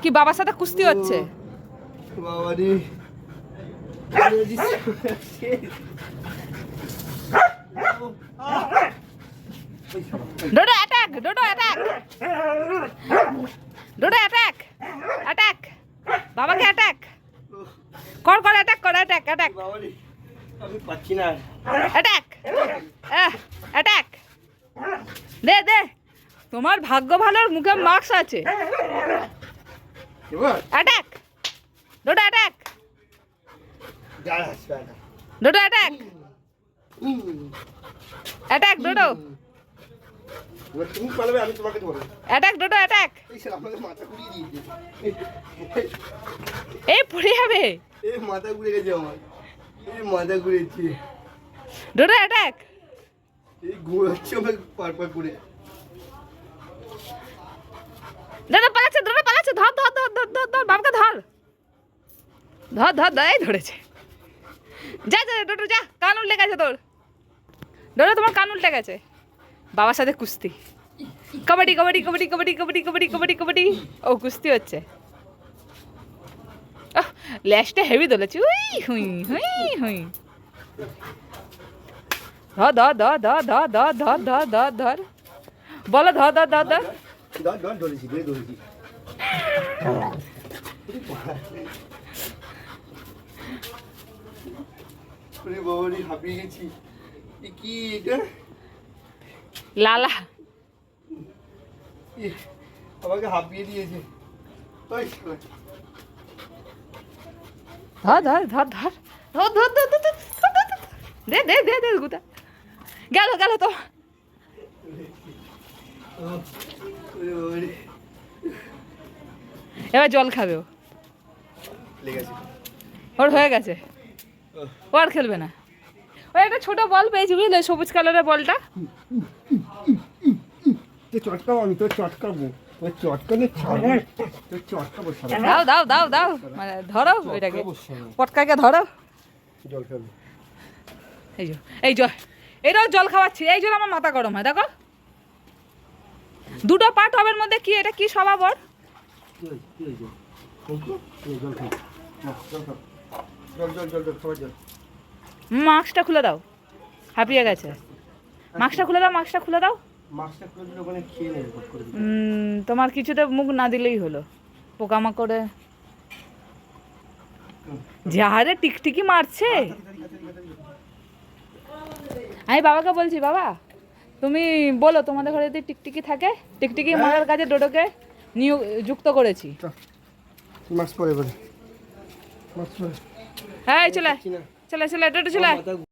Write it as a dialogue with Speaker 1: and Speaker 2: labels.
Speaker 1: কি বাবার সাথে কুস্তি হচ্ছে?
Speaker 2: বাবা রে
Speaker 1: Dodo attack, Dodo attack, Dodo attack, attack, বাবাকে অ্যাটাক কর, কর অ্যাটাক কর, অ্যাটাক, অ্যাটাক,
Speaker 2: বাবা রে আমি পাচ্ছি না।
Speaker 1: অ্যাটাক, অ্যাটাক, দে দে, তোমার ভাগ্য ভালোর মুখে মাস্ক আছে। Attack, Dodo attack, Dodo attack, attack Dodo,
Speaker 2: তুমি পারবে আমি তোমাকে ধরবো।
Speaker 1: Attack Dodo attack.
Speaker 2: এই শালা আমাকে মাথা ঘুরিয়ে দিয়েছে।
Speaker 1: এই পড়ে যাবে।
Speaker 2: এই মাথা ঘুরে গেছে আমার, এই মাথা ঘুরেছে।
Speaker 1: ডোডো অ্যাটাক।
Speaker 2: এই ঘুরাচ্ছে আমাকে পারপার করে।
Speaker 1: ডোডো পালাচ্ছে, ডোডো পালাচ্ছে, ধর ধর ধর ধর ধর ধর, বাবাকে ধর, ধর ধর ধর, এই ধরেছে। যা যা ডোডো যা, কান উল্টে গেছে তোর, ডোডো তোমার কান উল্টে গেছে। বাবার সাথে কুস্তি, কবাডি কবাডি কবাডি কবাডি কবাডি কবাডি কবাডি কবাডি, ও কুস্তি হচ্ছে। ল্যাশটা হেভি দোলেছে, উই হুই হুই হুই, ধর ধর ধর ধর ধর ধর ধর ধর ধর ধর, বলো ধর ধর ধর ধর,
Speaker 2: ধরেছি ধরেছি। বাবা রে হাঁপিয়ে গেছি। কি এটা?
Speaker 1: লালা
Speaker 2: আমাকে হাঁপিয়ে দিয়েছে।
Speaker 1: ধর ধর ধর ধর ধর ধর ধর ধর, দে দে দে দে গুতা, গেল গেল তো। এবার জল খাবে ও, ওর হয়ে গেছে, ও আর খেলবে না। ওই একটা ছোট বল পেয়েছি বুঝলে, সবুজ কালারের বলটা।
Speaker 2: চটকাবো আমি, তোর চটকাবো, ওই চটকালে ছাড়া তোর চটকাবো।
Speaker 1: দাও দাও দাও দাও, মানে ধরো ওইটাকে, পটকাকে ধরো।
Speaker 2: জল খাবো।
Speaker 1: এই যে এই জল, এটাও জল খাওয়াচ্ছি, এই জন্য আমার মাথা গরম হয়। দেখো দুটো পার্ট হবে মধ্যে, কি এটা কি স্বভাব ওর? মাস্কটা খুলে দাও, হাঁপিয়ে গেছে। মাস্কটা খুলে দাও, মাস্কটা খুলে দাও। তোমার কিছুতে মুখ না দিলেই হলো, পোকামাকড়ে যে হারে টিকটিকি মারছে। আমি বাবাকে বলছি, বাবা তুমি বলো তোমাদের ঘরে যদি টিকটিকি থাকে, টিকটিকি মারার কাজে ডোডোকে যুক্ত করেছি।
Speaker 2: মাস্ক পরে বলে,
Speaker 1: হ্যাঁ চলে চলে চলে, ডোডো চলে।